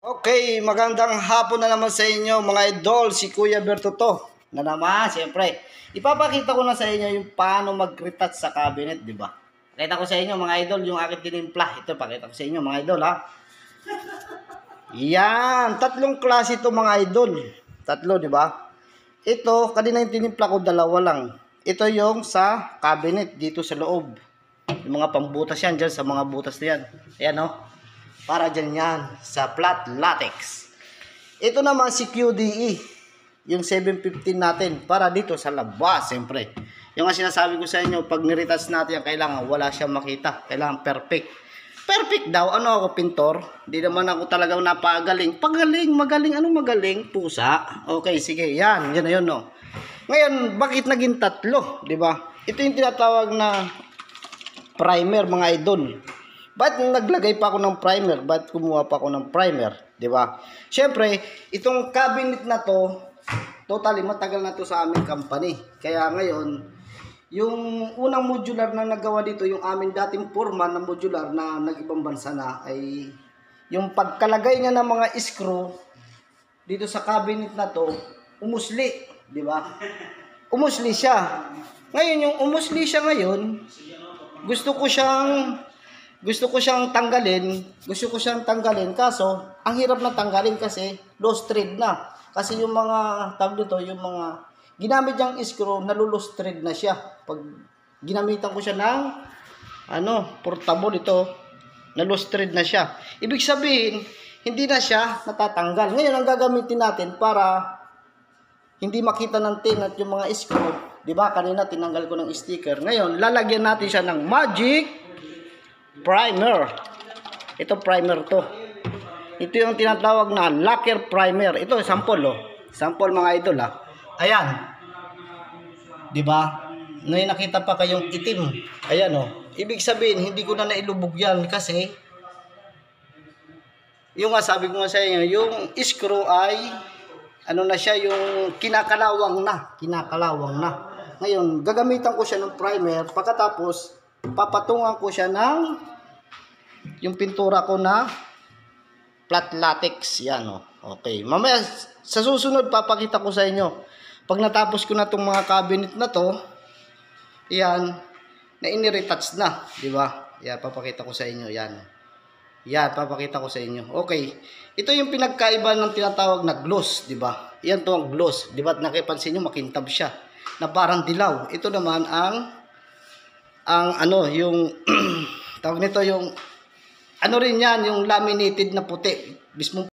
Okay, magandang hapon na naman sa inyo mga idol, si Kuya Berto to na naman, siyempre. Ipapakita ko na sa inyo yung paano mag-retouch sa cabinet, di ba? Pakita ko sa inyo mga idol, yung aking tinimpla. Ito, pakita ko sa inyo mga idol, ha? Yan, tatlong klase ito mga idol. Tatlo, di ba? Ito, kanina yung tinimpla ko, dalawa lang. Ito yung sa cabinet, dito sa loob. Yung mga pambutas yan, dyan sa mga butas na yan. Ayan, no? Para dyan yan, sa flat latex. Ito naman si QDE, yung 715 natin, para dito sa labas, siyempre. Yung nga sinasabi ko sa inyo, pag niretouch natin, kailangan wala siyang makita. Kailangan perfect. Perfect daw, ano ako, pintor? Di naman ako talagang napagaling. Magaling, anong magaling? Pusa. Okay, sige, yan na yun, no? Ngayon, bakit naging tatlo, di ba? Ito yung tinatawag na primer, mga idol. Ba't naglagay pa ako ng primer? Ba't kumuha pa ako ng primer? Di ba? Siyempre, itong cabinet na to, totally matagal na to sa aming company. Kaya ngayon, yung unang modular na nagawa dito, yung aming dating foreman na modular na nag-ibang bansa na, ay yung pagkalagay niya ng mga screw dito sa cabinet na to, umusli. Di ba? Umusli siya. Ngayon, yung umusli siya ngayon, gusto ko siyang tanggalin, kaso ang hirap na tanggalin kasi lost thread na. Kasi yung mga tawag dito, yung mga ginamit niyang screw, nalulose thread na siya. Pag ginamitan ko siya ng portable ito, nalose thread na siya. Ibig sabihin, hindi na siya natatanggal. Ngayon ang gagamitin natin para hindi makita ng tenant yung mga screw. 'Di ba? Kanina tinanggal ko ng sticker. Ngayon, lalagyan natin siya ng magic primer. Ito primer to. Ito yung tinatawag na lacquer primer. Ito sample, oh. Sample mga idol, ha. Ayan. 'Di ba? May nakita pa kayong itim. Ayan, oh. Ibig sabihin, hindi ko na nailubog 'yan kasi yung sabi ko nga sa inyo, yung screw ay na siya, yung kinakalawang na. Ngayon, gagamitan ko siya ng primer. Pagkatapos, papatungan ko siya ng yung pintura ko na flat latex. Yan, oh. Okay. Mamaya, sa susunod, papakita ko sa inyo. Pag natapos ko na itong mga cabinet na to, yan, na iniretouch na. Diba? Yan, papakita ko sa inyo. Yan, papakita ko sa inyo. Okay. Ito yung pinagkaiba ng tinatawag na gloss, di ba? Yan to ang gloss. Di ba? Nakipansin nyo, makintab siya. Na parang dilaw. Ito naman yung tawag nito yung rin yan, yung laminated na puti. Mismo